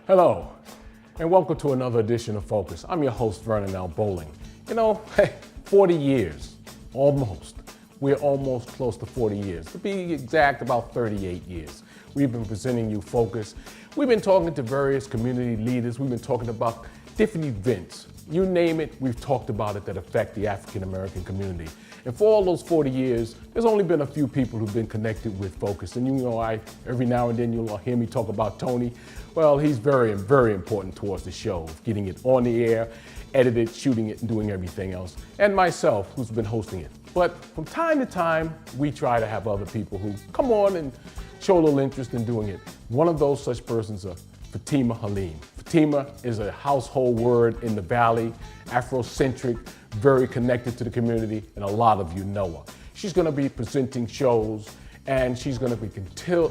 Hello, and welcome to another edition of Focus. I'm your host, Vernon L. Bowling. 40 years, almost. We're almost close to 40 years. To be exact, about 38 years. We've been presenting you Focus. We've been talking to various community leaders. We've been talking about different events. You name it, we've talked about it that affect the African American community. And for all those 40 years, there's only been a few people who've been connected with Focus. And every now and then you'll hear me talk about Tony. Well, he's very, very important towards the show, getting it on the air, edited, shooting it, and doing everything else. And myself, who's been hosting it. But from time to time, we try to have other people who come on and show a little interest in doing it. One of those such persons is Fatimah Halim. Fatimah is a household word in the Valley, Afrocentric, very connected to the community, and a lot of you know her. She's going to be presenting shows, and she's going to be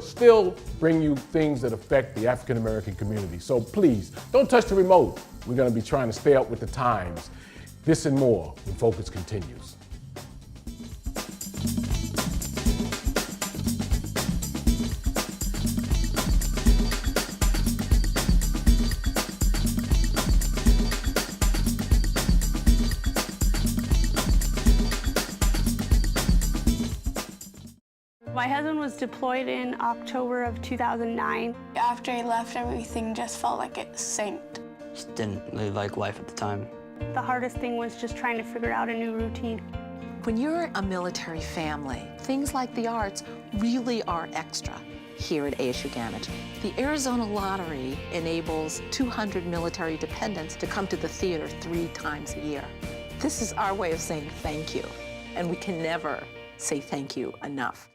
still bring you things that affect the African American community. So please, don't touch the remote. We're going to be trying to stay up with the times. This and more when Focus continues. My husband was deployed in October of 2009. After he left, everything just felt like it sank. Just didn't really like life at the time. The hardest thing was just trying to figure out a new routine. When you're a military family, things like the arts really are extra here at ASU Gamage. The Arizona Lottery enables 200 military dependents to come to the theater 3 times a year. This is our way of saying thank you, and we can never say thank you enough.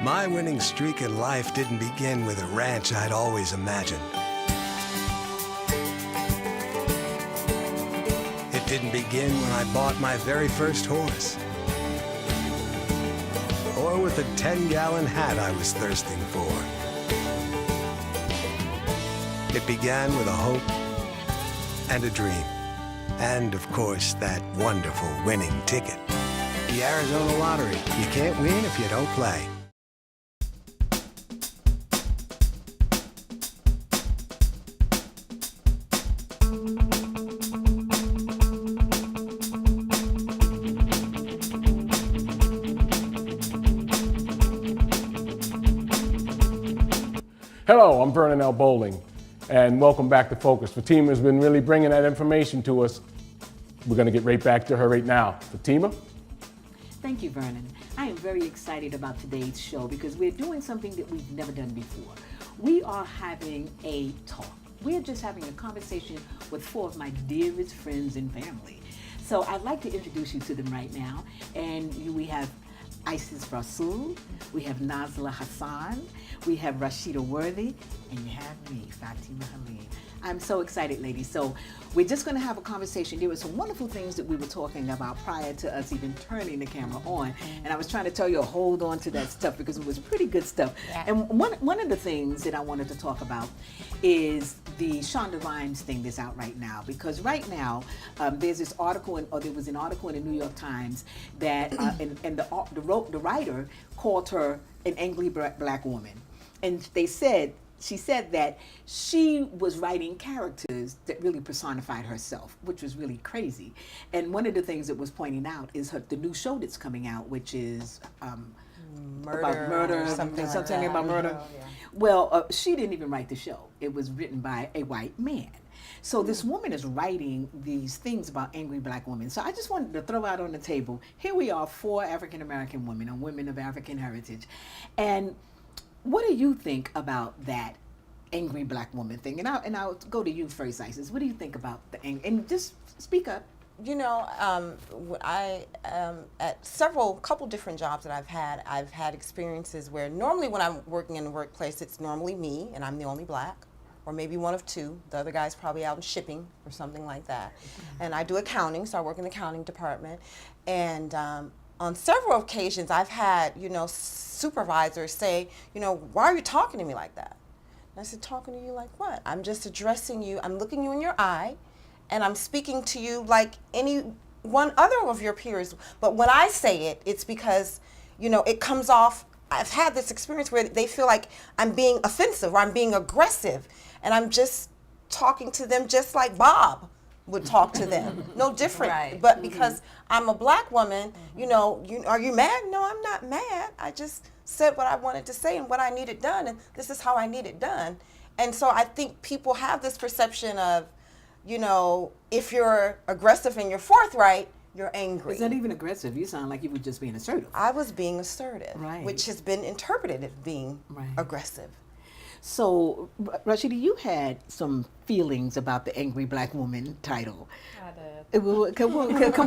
My winning streak in life didn't begin with a ranch I'd always imagined. It didn't begin when I bought my very first horse, or with a 10-gallon hat I was thirsting for. It began with a hope and a dream, and of course, that wonderful winning ticket. The Arizona Lottery. You can't win if you don't play. Hello, I'm Vernon L. Bowling, and welcome back to Focus. Fatimah has been really bringing that information to us. We're going to get right back to her right now. Fatimah? Thank you, Vernon. I am very excited about today's show because we're doing something that we've never done before. We are having a talk. We're just having a conversation with 4 of my dearest friends and family. So I'd like to introduce you to them right now. And we have Isis Rasul, we have Nazla Hassan, we have Rashida Worthy, and you have me, Fatimah Halim. I'm so excited, ladies. So we're just going to have a conversation. There were some wonderful things that we were talking about prior to us even turning the camera on. And I was trying to tell you to hold on to that stuff because it was pretty good stuff. Yeah. And one of the things that I wanted to talk about is the Shonda Rhimes thing that's out right now. Because right now, there's this article, there was an article in the New York Times that, and the writer called her an angry black woman. And she said that she was writing characters that really personified herself, which was really crazy. And one of the things that was pointing out is the new show that's coming out, which is murder, something about murder. Yeah. Well, she didn't even write the show. It was written by a white man. So this woman is writing these things about angry black women. So I just wanted to throw out on the table, here we are, 4 African-American women and women of African heritage. And what do you think about that angry black woman thing? And I'll go to you first, Isis. What do you think about the angry? And just speak up. You know, I at couple different jobs that I've had experiences where normally when I'm working in the workplace, it's normally me and I'm the only black, or maybe one of 2. The other guy's probably out in shipping or something like that. Mm-hmm. And I do accounting, so I work in the accounting department. And on several occasions, I've had, supervisors say, why are you talking to me like that? And I said, talking to you like what? I'm just addressing you. I'm looking you in your eye, and I'm speaking to you like any one other of your peers. But when I say it, it's because, it comes off I've had this experience where they feel like I'm being offensive or I'm being aggressive, and I'm just talking to them just like Bob would talk to them. No different. Right. But because I'm a black woman, you know, are you mad? No, I'm not mad. I just said what I wanted to say and what I needed done, and this is how I need it done. And so I think people have this perception of, you know, if you're aggressive and you're forthright, you're angry. It's not even aggressive. You sound like you were just being assertive. I was being assertive, Right. which has been interpreted as being aggressive. So, Rashida, you had some feelings about the Angry Black Woman title. I did. Come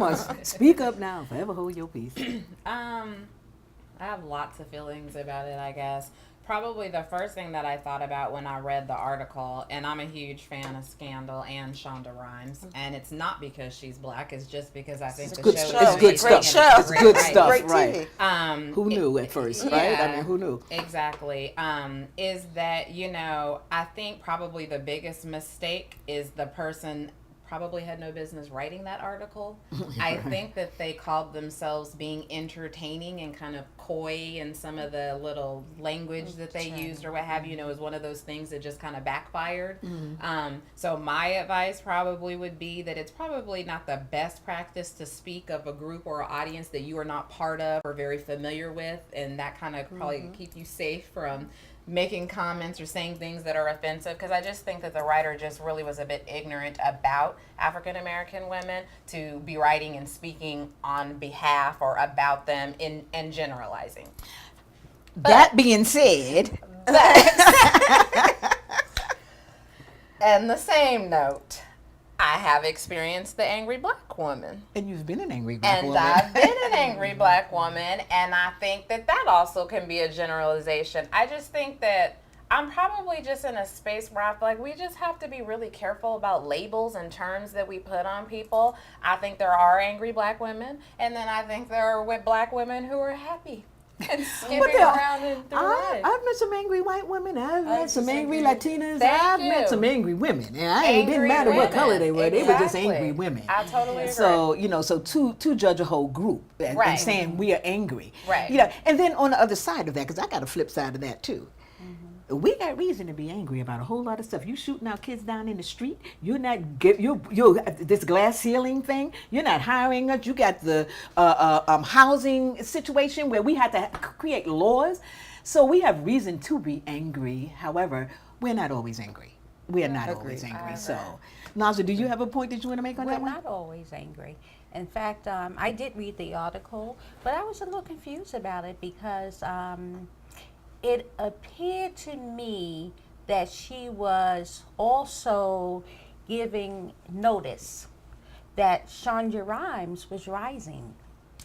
on, speak up now. Forever hold your peace. I have lots of feelings about it, I guess. Probably the first thing that I thought about when I read the article, and I'm a huge fan of Scandal and Shonda Rhimes, and it's not because she's black, it's just because I think the show is It's good amazing stuff. and It's good writing. stuff, Great right? TV. Who knew at first, right? I mean, who knew? Exactly. Is that, you know, I think probably the biggest mistake is the person probably had no business writing that article. I think that they called themselves being entertaining and kind of coy, and some of the little language that they used or what have you know, is one of those things that just kind of backfired. So my advice probably would be that it's probably not the best practice to speak of a group or an audience that you are not part of or very familiar with, and that kind of probably keep you safe from making comments or saying things that are offensive, because I just think that the writer just really was a bit ignorant about African American women to be writing and speaking on behalf or about them and generalizing. That being said, And the same note, I have experienced the angry black woman. and you've been an angry black And woman. I've been an angry black woman, and I think that that also can be a generalization. I just think that I'm probably just in a space where I feel like we just have to be really careful about labels and terms that we put on people. I think there are angry black women, and then I think there are black women who are happy and skipping around and through life. I've met some angry white women. I've met some angry Latinas. Thank I've met you. some angry women. And it didn't Angry matter what women. color they were. They were just Exactly. angry women. I totally agree. So, you know, so to judge a whole group and Right. saying we are angry. Right. You know, and then on the other side of that, because I got a flip side of that too. We got reason to be angry about a whole lot of stuff. You shooting out kids down in the street. You're not you this glass ceiling thing. You're not hiring us. You got the housing situation where we had to create laws. So we have reason to be angry. However, we're not always angry. We are not always angry. So, Naza, do you have a point that you want to make on that We're one? not always angry. In fact, I did read the article, but I was a little confused about it because it appeared to me that she was also giving notice that Shonda Rhimes was rising.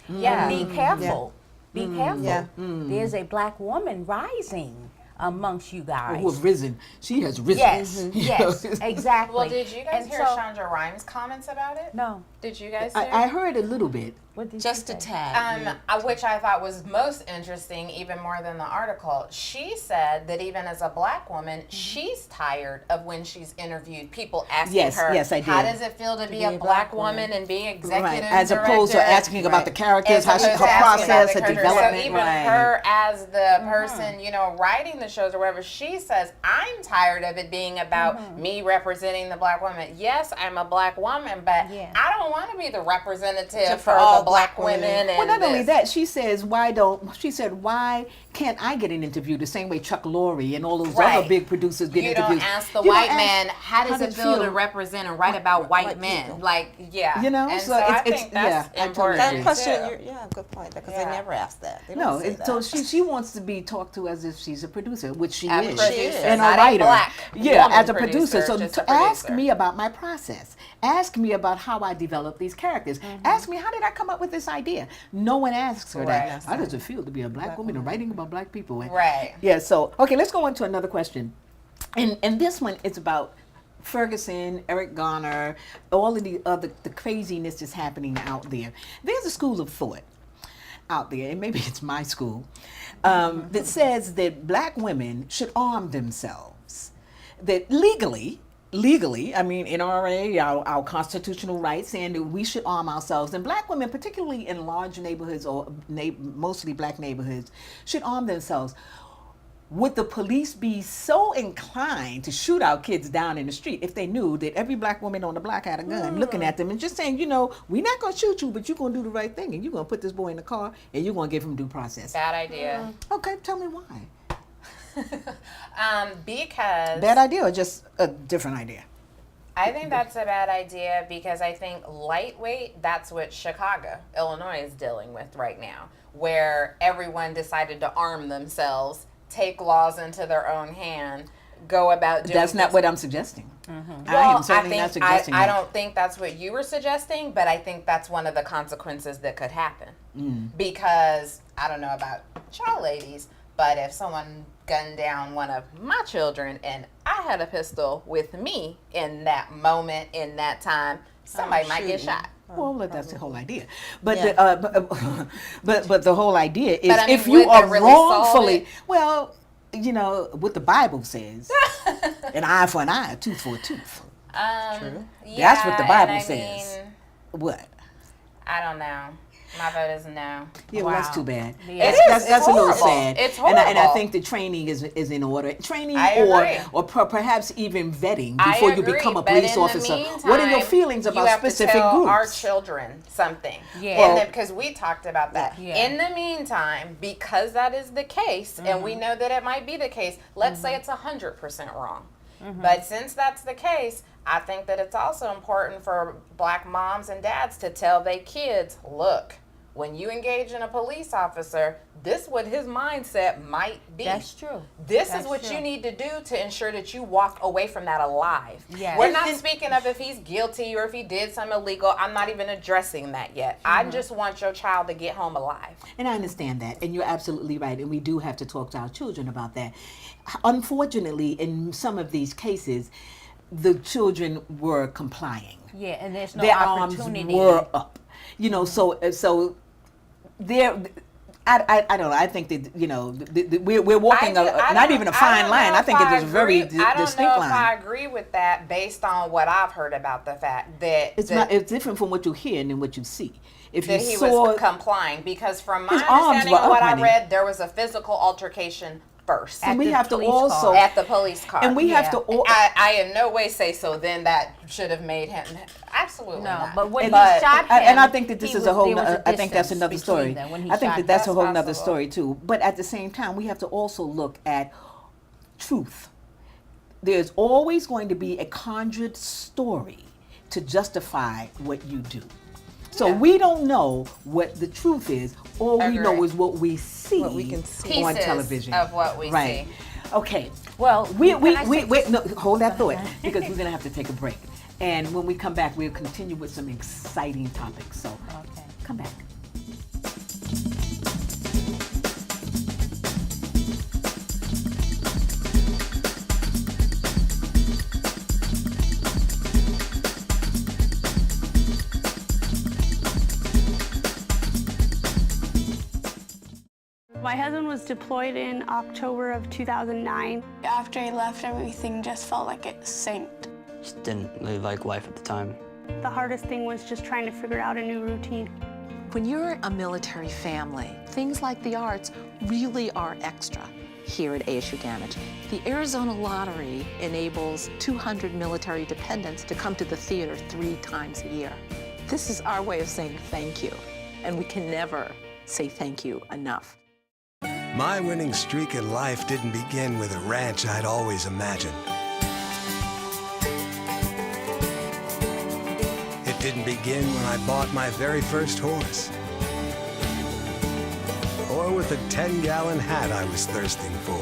Yeah. Be careful. Be careful. Yeah. There's a black woman rising amongst you guys. Who have risen? She has risen. Yes, You yes, know? exactly. Well, did you guys And hear so- Shonda Rhimes' comments about it? No. Did you guys hear? I heard a little bit. What did Just you a say? tad. Which I thought was most interesting, even more than the article. She said that even as a black woman, she's tired of when she's interviewed people asking Yes, her, yes, I how did. does it feel to be a black woman and being executive Right. As opposed to director?" asking about the characters, As how she, her opposed to asking about process, the her characters. development. So even right. her as the person, you know, writing the shows or whatever, she says, I'm tired of it being about me representing the black woman. Yes, I'm a black woman, but Yeah. I don't want to be the representative For for all the black black women. women. Well, And not only this. that, she says, why can't I get an interview the same way Chuck Lorre and all those Right. other big producers get You interviews? don't ask the You don't white ask, man, how does it feel to represent and write about white men? people. Like, yeah. You know, and so so I it's- think that's yeah, I totally important. agree. That question, too. yeah, good point. Because Yeah. they never ask that. They No, don't say that. so she wants to be talked to as if she's a producer, which she As a is, producer, and a not a writer. black Yeah, woman as a producer. So just a to ask producer. me about my process. Ask me about how I develop these characters. Ask me how did I come up with this idea. No one asks her that. Right. How does it feel to be a black woman and writing about black people? And- Right. Yeah. So okay, let's go on to another question, and this one is about Ferguson, Eric Garner, all of the craziness that's happening out there. There's a school of thought out there, and maybe it's my school, that says that black women should arm themselves. That legally, legally, I mean, NRA, our constitutional rights, saying that we should arm ourselves. And black women, particularly in large neighborhoods or mostly black neighborhoods, should arm themselves. Would the police be so inclined to shoot our kids down in the street if they knew that every black woman on the block had a gun looking at them and just saying, you know, we're not going to shoot you, but you're going to do the right thing and you're going to put this boy in the car and you're going to give him due process? Bad idea. Okay, tell me why. Because Bad idea or just a different idea? I think that's a bad idea because I think lightweight, that's what Chicago, Illinois is dealing with right now, where everyone decided to arm themselves, take laws into their own hand, go about doing That's not this. what I'm suggesting. Well, I am certainly not think suggesting I that. don't think that's what you were suggesting, but I think that's one of the consequences that could happen. Because I don't know about y'all ladies, but if someone gunned down one of my children and I had a pistol with me in that moment, in that time, somebody might get shot. Well, that's the whole idea. But Yeah. but the whole idea is But, I mean, if you would are that really solve wrongfully, it? well, you know what the Bible says, an eye for an eye, a tooth for a tooth. True. That's what the Bible I says. mean, What? I don't know. My vote is no. Yeah, well, that's too bad. Yeah. That's a little horrible. sad. It's And I horrible. think the training is in order. Training I agree. or perhaps even vetting I before you agree, become a but police in the officer. What are your meantime, feelings about you have specific to tell groups? our children something. Yeah. Because we talked about that. Yeah. In the meantime, because that is the case, and we know that it might be the case, let's say it's 100% wrong. But since that's the case, I think that it's also important for black moms and dads to tell their kids, look, when you engage in a police officer, this is what his mindset might be. That's true. This That's is what true. you need to do to ensure that you walk away from that alive. Yes. We're not speaking of if he's guilty or if he did something illegal. I'm not even addressing that yet. I just want your child to get home alive. And I understand that, and you're absolutely right, and we do have to talk to our children about that. Unfortunately, in some of these cases, the children were complying. Yeah, and there's no Their arms opportunity. were up. You know, so there. I don't know. I think that, you know, we're walking not even a fine line. I think it is a very distinct line. I don't know if I agree with that based on what I've heard about the fact that It's different from what you hear and what you see. If that you he saw was complying, because from my his arms understanding were of what up, I honey. read, there was a physical altercation first and we the have to police also car. at the police car. and we have Yeah. to I in no way say so. Then that should have made him absolutely No, not. but when he But- shot him, and I think that this he is was- a whole. there was a I think that's distance another story. between them when he I think shot that that's a him. whole That's nother possible. story too. But at the same time, we have to also look at truth. There's always going to be a conjured story to justify what you do. So we don't know what the truth is. All we know Agree. is what we see, What we can see. on Pieces television. of what we right. see. Okay. Well, We can I say- wait, no, hold that thought, because we're gonna have to take a break. And when we come back, we'll continue with some exciting topics. So Okay. come back. My husband was deployed in October of 2009. After he left, everything just felt like it sank. Just didn't really like life at the time. The hardest thing was just trying to figure out a new routine. When you're a military family, things like the arts really are extra here at ASU Gamage. The Arizona Lottery enables 200 military dependents to come to the theater 3 times a year. This is our way of saying thank you, and we can never say thank you enough. My winning streak in life didn't begin with a ranch I'd always imagined. It didn't begin when I bought my very first horse. Or with a 10-gallon hat I was thirsting for.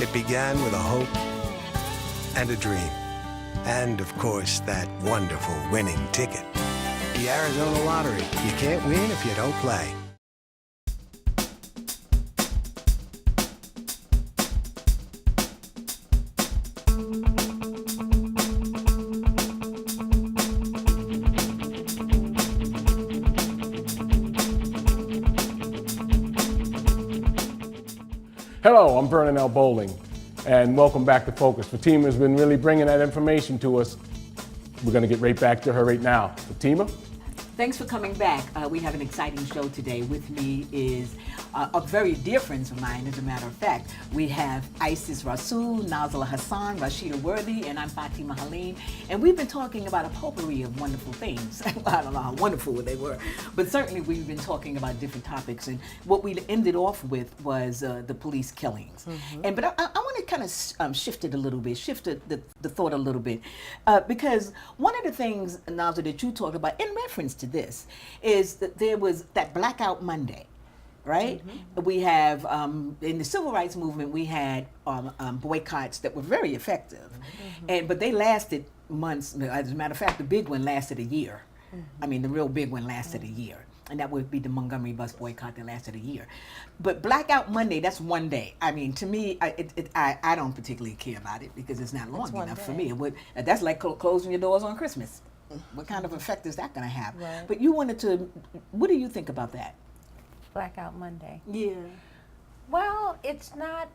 It began with a hope and a dream. And, of course, that wonderful winning ticket. The Arizona Lottery. You can't win if you don't play. Hello, I'm Vernon L. Bowling. And welcome back to Focus. Fatima's been really bringing that information to us. We're going to get right back to her right now. Fatimah? Thanks for coming back. We have an exciting show today. With me is a very dear friends of mine, as a matter of fact. We have Isis Rasul, Nazla Hassan, Rashida Worthy, and I'm Fatimah Halim. And we've been talking about a potpourri of wonderful things. I don't know how wonderful they were, but certainly we've been talking about different topics. And what we ended off with was the police killings. And but I want to kind of shift it a little bit, shift the thought a little bit, because one of the things, Nazla, that you talked about in reference to this is that there was that Blackout Monday, right? We have in the civil rights movement we had boycotts that were very effective, but they lasted months. As a matter of fact, the big one lasted a year. I mean, the real big one lasted a year, and that would be the Montgomery bus boycott that lasted a year. But Blackout Monday, that's one day. I mean, to me, I don't particularly care about it because it's not long enough for me. That's like closing your doors on Christmas. What kind of effect is that going to have? Right. But you wanted to, what do you think about that? Blackout Monday. Yeah. Well, it's not,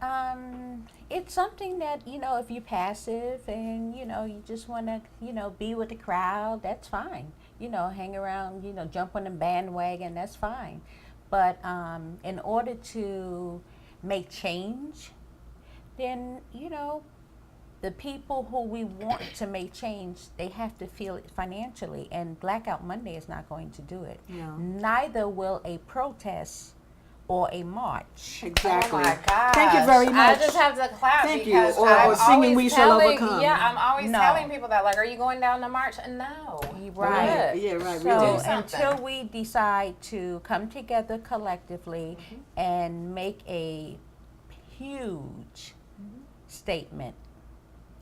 it's something that, if you're passive and, you just want to, be with the crowd, that's fine. Hang around, jump on the bandwagon, that's fine. But in order to make change, then, the people who we want to make change, they have to feel it financially, and Blackout Monday is not going to do it. No. Neither will a protest or a march. Exactly. Oh my gosh. Thank you very much. I just have to clap Thank you. because Or I'm singing always We Shall telling, Overcome. Yeah, I'm always No. telling people that, like, are you going down the march? No. Right. Yeah, right. So Really. Do something. until we decide to come together collectively and make a huge statement,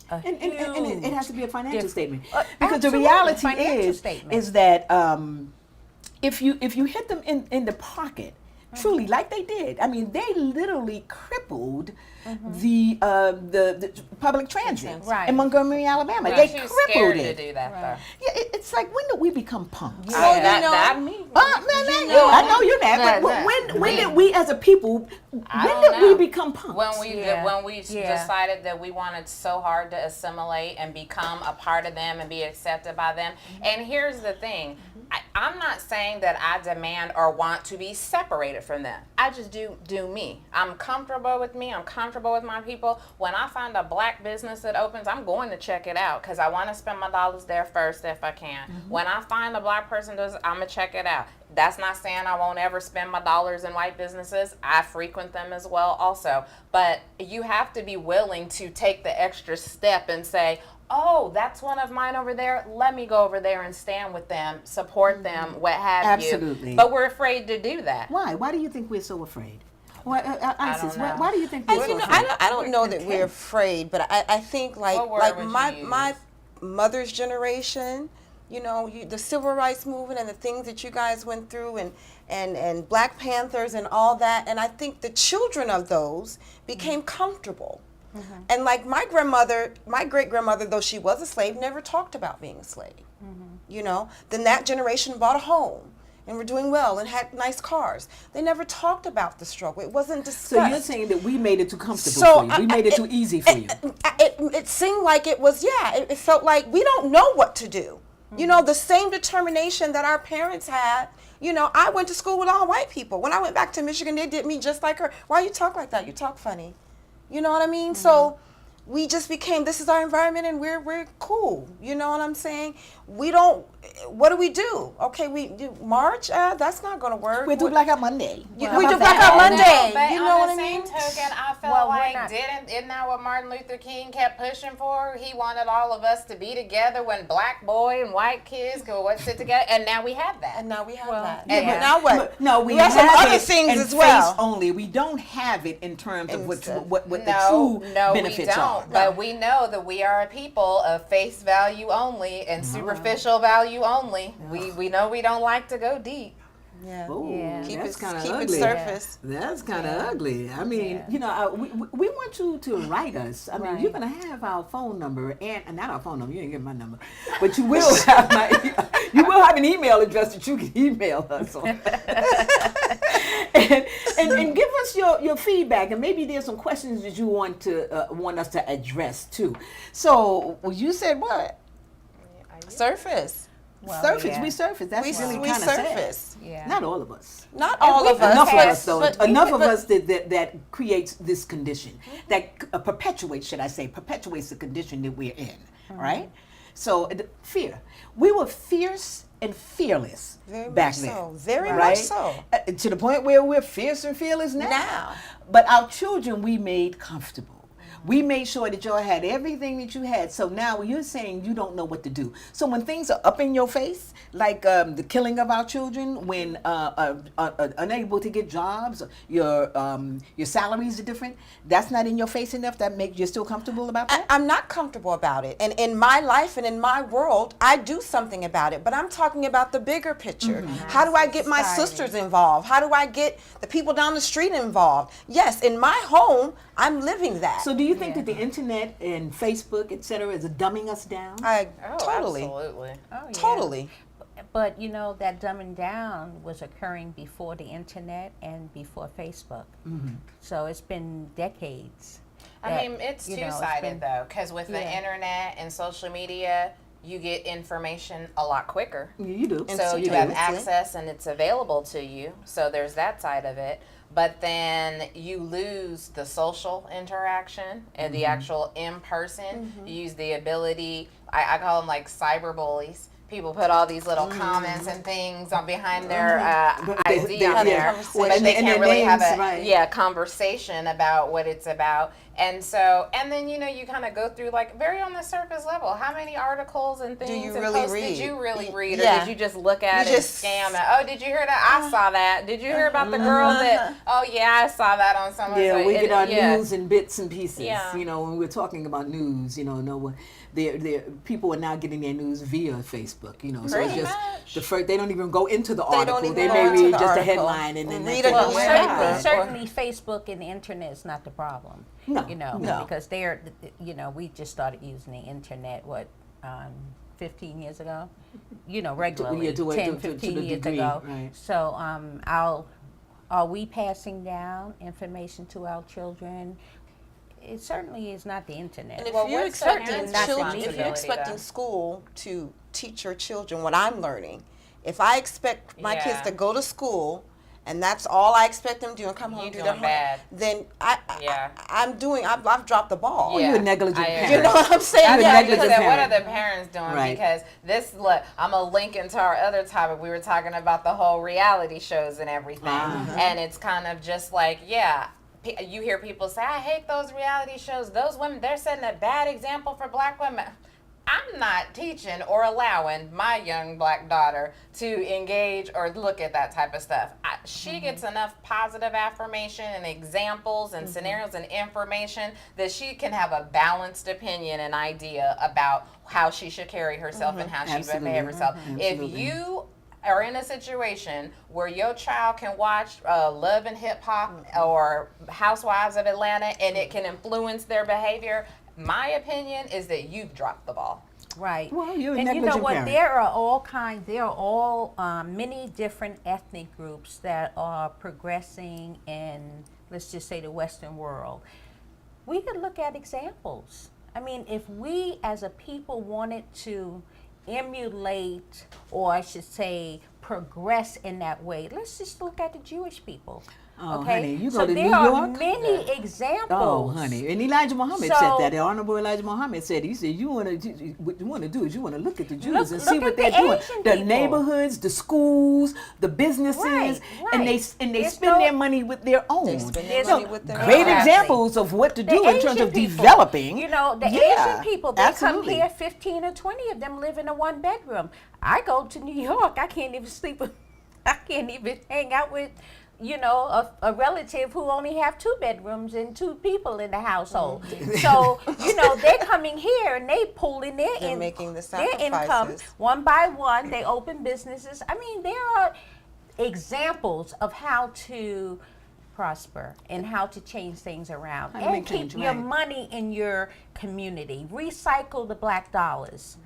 And it has to be a financial Diff- statement, because the absolutely, reality financial is statement. that if you hit them in the pocket, truly like they did, I mean, they literally crippled the public transit Right. in Montgomery, Alabama. We're They too crippled scared it. to do that, though. Yeah, it's like, when did we become punks? Well, you know, That me. I know you're that, but when did we as a people, I when don't did we know. become punks? When we Yeah. decided that we wanted so hard to assimilate and become a part of them and be accepted by them. And here's the thing, I'm not saying that I demand or want to be separated from them. I just do me. I'm comfortable with me. I'm comfortable with my people. When I find a black business that opens, I'm going to check it out because I want to spend my dollars there first if I can. When I find a black person does, I'm gonna check it out. That's not saying I won't ever spend my dollars in white businesses. I frequent them as well also. But you have to be willing to take the extra step and say, oh, that's one of mine over there. Let me go over there and stand with them, support them, what have you. Absolutely. But we're afraid to do that. Why? Why do you think we're so afraid? Why, Isis, know. why do you think we're so afraid? I don't know that we're afraid, but I think What word like would you my use? mother's generation, the civil rights movement and the things that you guys went through, and Black Panthers and all that, and I think the children of those became comfortable. And like my great grandmother, though she was a slave, never talked about being a slave. Then that generation bought a home and were doing well and had nice cars. They never talked about the struggle. It wasn't discussed. So you're saying that we made it too comfortable for you. We made it too easy for you. It seemed like it was, it felt like we don't know what to do. The same determination that our parents had. I went to school with all white people. When I went back to Michigan, they did me just like her. Why you talk like that? You talk funny. You know what I mean? So we just became, this is our environment and we're cool. You know what I'm saying? What do we do? Okay, we do march? That's not going to work. We do Blackout Monday. We do Blackout Monday. But You know on what the I same mean? token, I felt Well, we're like not- isn't that what Martin Luther King kept pushing for? He wanted all of us to be together when black boy and white kids could sit together, and now we have that. And now we have Well, that. yeah. And now what? No, we have have some other it things in as well. face only. We don't have it in terms of what the No, true we benefits don't. are. But we know that we are a people of face value only and superficial value only. We know we don't like to go deep. Yeah. Ooh, Yeah. Keep that's it kind of keep it ugly. surface. That's kind of ugly. I mean, Yeah. we want you to write us. I mean, Right. you're gonna have our phone number and not our phone number. You ain't get my number, but you will have have an email address that you can email us on. and give us your feedback, and maybe there's some questions that you want us to address too. So you said what? Surface. Well, Surface. yeah. We surface. That's really We kind of surface. sad. Yeah. Not all of us. Not all of us. Enough of but- us, though. but Enough of but- us that creates this condition, that perpetuates, should I say, perpetuates the condition that we're in, right? So, fear. We were fierce and fearless Very back much then. so. Very right? much so. To the point where we're fierce and fearless now. Now. But our children, we made comfortable. We made sure that y'all had everything that you had. So now you're saying you don't know what to do. So when things are up in your face, like the killing of our children, when unable to get jobs, your salaries are different, that's not in your face enough. That makes you still comfortable about that. I'm not comfortable about it. And in my life and in my world, I do something about it. But I'm talking about the bigger picture. How do I get my sisters involved? How do I get the people down the street involved? Yes, in my home, I'm living that. So do you think that the internet and Facebook, et cetera, is dumbing us down? Totally. Absolutely. Oh, yeah. Totally. But you know, that dumbing down was occurring before the internet and before Facebook. So it's been decades. I mean, it's you know, it's two-sided been- though, because with the internet and social media, you get information a lot quicker. You do. So you have access and it's available to you. So there's that side of it. But then you lose the social interaction and the actual in-person. You use the ability, I call them like cyber bullies. People put all these little comments and things on behind their ID on there, but they can't really have a conversation about what it's about. And so, and then you kind of go through like very on the surface level. How many articles and things you and really posts read? did you really read, or Yeah. did you just look at You it just- and scam it? Oh, did you hear that? I saw that. Did you hear about the girl that? Oh yeah, I saw that on someone's. Yeah, we get our yeah. news in bits and pieces. Yeah. When we're talking about news, people are now getting their news via Facebook. So it's just the first. They don't even go into the article. even They go may into read the just a article. headline and then Read that's a it. newspaper. Certainly Facebook and the internet is not the problem. No, Because they're, we just started using the internet, 15 years ago? Regularly, 10, 15 years degree, ago. right. So are we passing down information to our children? It certainly is not the internet. And if Well, you're what's the expecting parents' children, if you're responsibility, expecting though? school to teach your children what I'm learning, if I expect my kids Yeah. to go to school and that's all I expect them to do and come home You and do doing their bad. homework, then Yeah. I've dropped the ball. Oh, you're a negligent I parent. agree. You know what I'm saying? That's You're why a I just negligent said, what are parent. the parents doing? Right. Because I'm a link into our other topic. We were talking about the whole reality shows and everything. And it's kind of just like, you hear people say, I hate those reality shows. Those women, they're setting a bad example for black women. I'm not teaching or allowing my young black daughter to engage or look at that type of stuff. She gets enough positive affirmation and examples and scenarios and information that she can have a balanced opinion and idea about how she should carry herself and how she should behave herself. If you are in a situation where your child can watch Love and Hip Hop or Housewives of Atlanta and it can influence their behavior, my opinion is that you've dropped the ball. Right. Well, you're a and you know negligent what? parent. There are all many different ethnic groups that are progressing in, let's just say, the Western world. We could look at examples. I mean, if we as a people wanted to emulate, or I should say, progress in that way, let's just look at the Jewish people. Oh, Okay, honey, you go so to there New are York? many examples. Oh, honey, and Elijah Muhammad So- said that. The Honorable Elijah Muhammad said, he said, what you want to do is you want to look at the Jews Look- and see look what at they're the doing. Asian The people. neighborhoods, the schools, the businesses, Right, and they right. they There's spend no- their money with their own. They spend their So, money with their great own. examples of what to The do in terms Asian of people, developing. the Yeah, Asian people, they absolutely. come here, 15 or 20 of them live in a one bedroom. I go to New York, I can't even sleep with, I can't even hang out with, a relative who only have 2 bedrooms and 2 people in the household. So, they're coming here and they pulling They're making the their income sacrifices. one by one. They open businesses. I mean, there are examples of how to prosper and how to change things around How to and make keep change, your right. money in your community. Recycle the black dollars.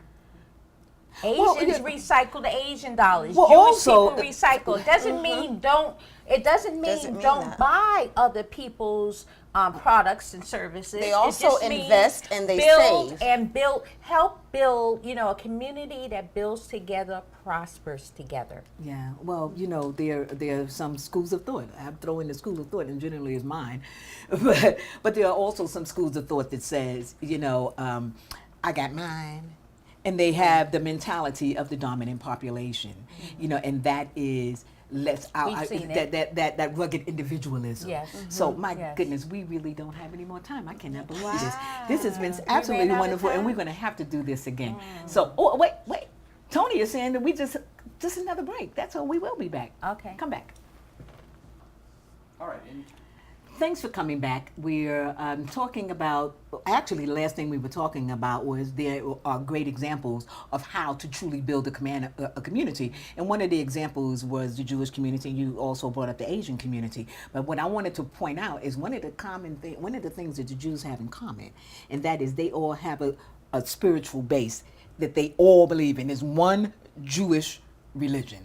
Asians recycle the Asian dollars. Well, Jewish also- people recycle. It doesn't mean don't. It doesn't mean don't that. buy other people's products and services. They It also just means invest and they build save. and help build. A community that builds together, prospers together. Yeah, well, there are some schools of thought. I'm throwing the school of thought, and generally is mine, but there are also some schools of thought that says, I got mine, and they have the mentality of the dominant population, and that is We've seen it. that rugged individualism. Yes. So my Yes. goodness, we really don't have any more time. I cannot believe Wow. this. This has been We absolutely ran out of wonderful, and time? we're going to have to do this again. So, wait. Tony is saying that we just another break. That's all. We will be back. Okay. Come back. All right. Thanks for coming back. We're talking about, actually the last thing we were talking about was there are great examples of how to truly build a community. And one of the examples was the Jewish community. You also brought up the Asian community. But what I wanted to point out is one of the things that the Jews have in common, and that is they all have a spiritual base that they all believe in. There's one Jewish religion.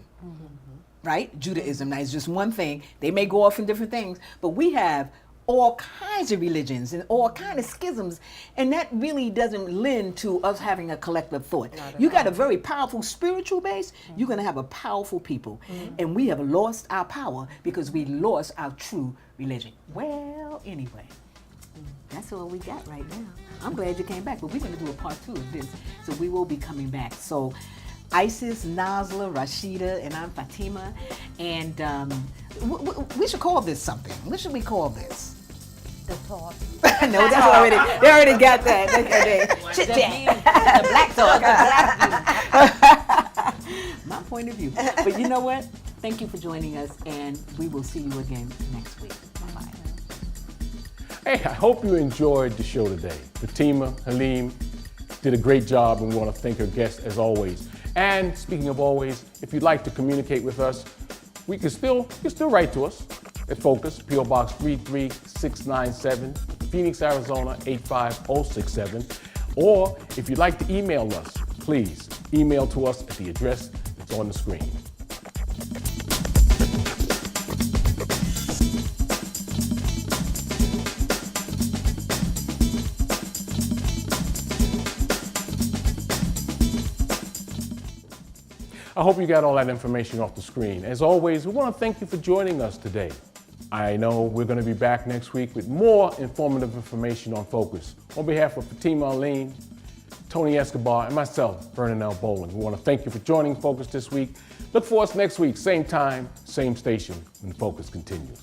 Right? Judaism. Now, it's just one thing. They may go off in different things, but we have all kinds of religions and all kinds of schisms, and that really doesn't lend to us having a collective thought. You got a very powerful spiritual base, you're going to have a powerful people, and we have lost our power because we lost our true religion. Well, anyway, that's all we got right now. I'm glad you came back, but we're going to do a part 2 of this, so we will be coming back. So Isis, Nazla, Rashida, and I'm Fatima, and we should call this something. What should we call this? The talk. No, that's already. They already got that. Chit chat. The black talk. My point of view. But you know what? Thank you for joining us, and we will see you again next week. Bye-bye. Hey, I hope you enjoyed the show today. Fatimah Halim did a great job, and we want to thank her guests as always. And speaking of always, if you'd like to communicate with us, you can still write to us at Focus, P.O. Box 33697, Phoenix, Arizona 85067. Or if you'd like to email us, please email to us at the address that's on the screen. I hope you got all that information off the screen. As always, we want to thank you for joining us today. I know we're going to be back next week with more informative information on Focus. On behalf of Fatimah Halim, Tony Escobar, and myself, Vernon L. Bowling, we want to thank you for joining Focus this week. Look for us next week, same time, same station, when Focus continues.